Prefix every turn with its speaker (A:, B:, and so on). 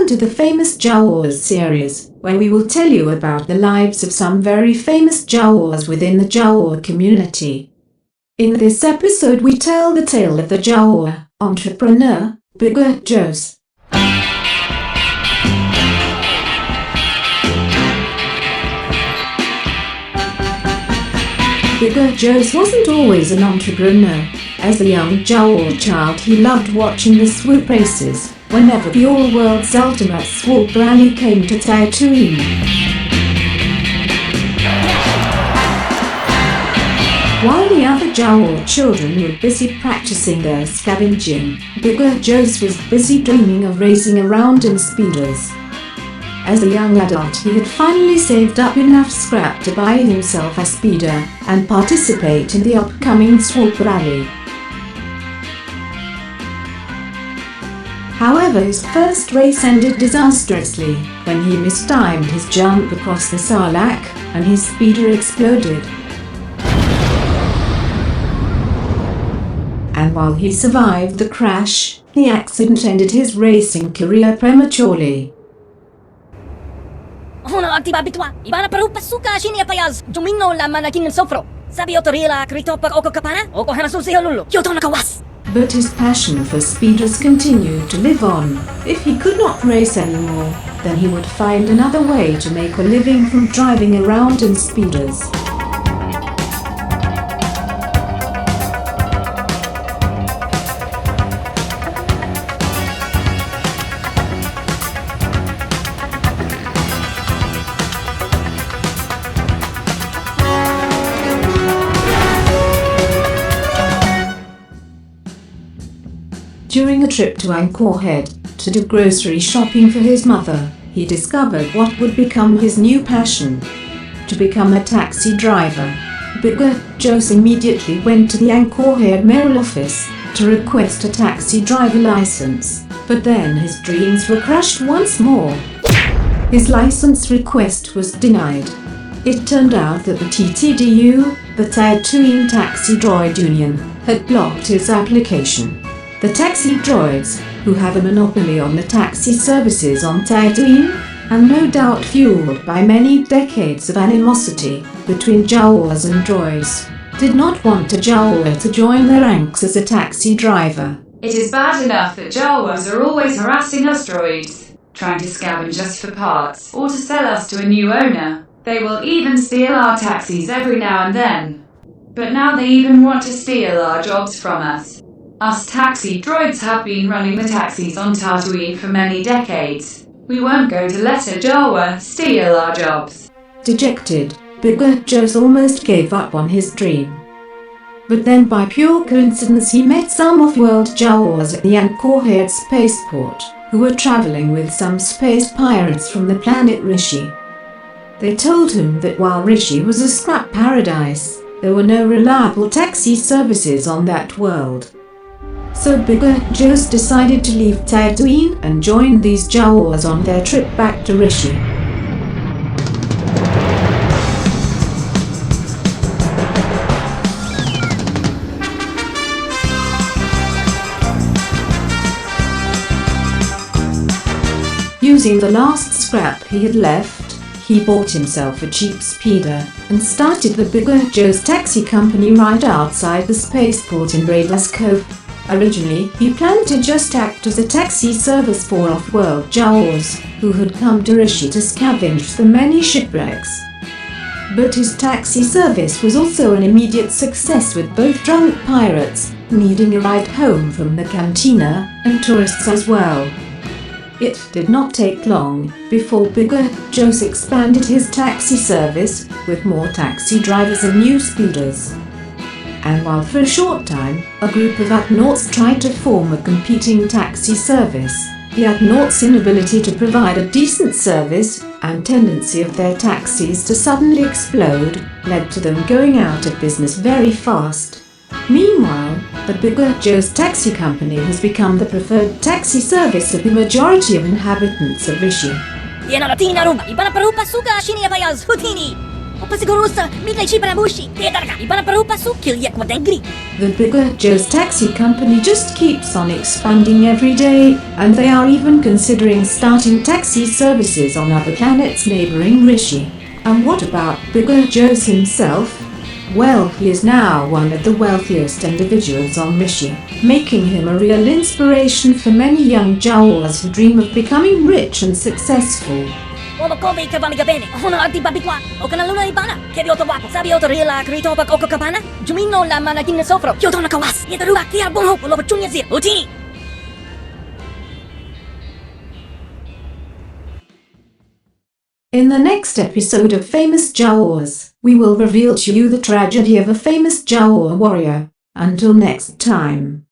A: to the famous Jawas series, where we will tell you about the lives of some very famous Jawas within the Jawa community. In this episode we tell the tale of the Jawa entrepreneur, Biguh Johs. Biguh Johs wasn't always an entrepreneur. As a young Jawa child he loved watching the swoop races, whenever the all-world's ultimate swoop rally came to Tatooine. While the other Jawa children were busy practicing their scavenging, Biguh Johs was busy dreaming of racing around in speeders. As a young adult he had finally saved up enough scrap to buy himself a speeder and participate in the upcoming swoop rally. However, his first race ended disastrously when he mistimed his jump across the Sarlacc and his speeder exploded. And while he survived the crash, the accident ended his racing career prematurely.
B: Huna aktiba bitwa, ibana parupa suka shini apayaz, jumino la manakin sofro. Sabi otorila krito pag oko kapana, oko hanasul si halulu, kyoto nakawas.
A: But his passion for speeders continued to live on. If he could not race anymore, then he would find another way to make a living from driving around in speeders. During a trip to Angkor Head to do grocery shopping for his mother, he discovered what would become his new passion: to become a taxi driver. Biguh Johs immediately went to the Angkor Head mayoral office to request a taxi driver license, but then his dreams were crushed once more. His license request was denied. It turned out that the TTDU, the Tatooine Taxi Droid Union, had blocked his application. The taxi droids, who have a monopoly on the taxi services on Tatooine, and no doubt fueled by many decades of animosity between Jawas and droids, did not want a Jawa to join their ranks as a taxi driver.
C: It is bad enough that Jawas are always harassing us droids, trying to scavenge us for parts or to sell us to a new owner. They will even steal our taxis every now and then. But now they even want to steal our jobs from us. Us taxi droids have been running the taxis on Tatooine for many decades. We weren't going to let a Jawa steal our jobs.
A: Dejected, Biguh Johs almost gave up on his dream. But then by pure coincidence he met some off-world Jawas at the Angkor Head spaceport, who were traveling with some space pirates from the planet Rishi. They told him that while Rishi was a scrap paradise, there were no reliable taxi services on that world. So Biguh Johs decided to leave Tatooine and join these Jawas on their trip back to Rishi. Using the last scrap he had left, he bought himself a cheap speeder and started the Biguh Johs taxi company right outside the spaceport in Raiders Cove. Originally, he planned to just act as a taxi service for off-world Jawas who had come to Rishi to scavenge the many shipwrecks. But his taxi service was also an immediate success, with both drunk pirates needing a ride home from the cantina and tourists as well. It did not take long before Biguh Johs expanded his taxi service with more taxi drivers and new speeders. And while for a short time, a group of Ugnaughts tried to form a competing taxi service, the Ugnaughts' inability to provide a decent service and tendency of their taxis to suddenly explode led to them going out of business very fast. Meanwhile, the Biguh Johs taxi company has become the preferred taxi service of the majority of inhabitants of Rishi.
B: Pasigurusa, midlay siya panamushi. Kaya talaga, iba na parupa su, kilyak madengri.
A: The Biguh Johs taxi company just keeps on expanding every day, and they are even considering starting taxi services on other planets neighboring Rishi. And what about Biguh Johs himself? Well, he is now one of the wealthiest individuals on Rishi, making him a real inspiration for many young Jawas who dream of becoming rich and successful.
B: Omo kobe kabami gabene, hono arti babikwa, o kanaluna ibana, kedi oto wapo, sabi oto rila krito pag oko kapana, jumino la managin na sofro, kyoto na kawas, yetaruga kia bonho, ulo pachunya zir, utini!
A: In the next episode of Famous Jawas, we will reveal to you the tragedy of a famous Jawa warrior. Until next time.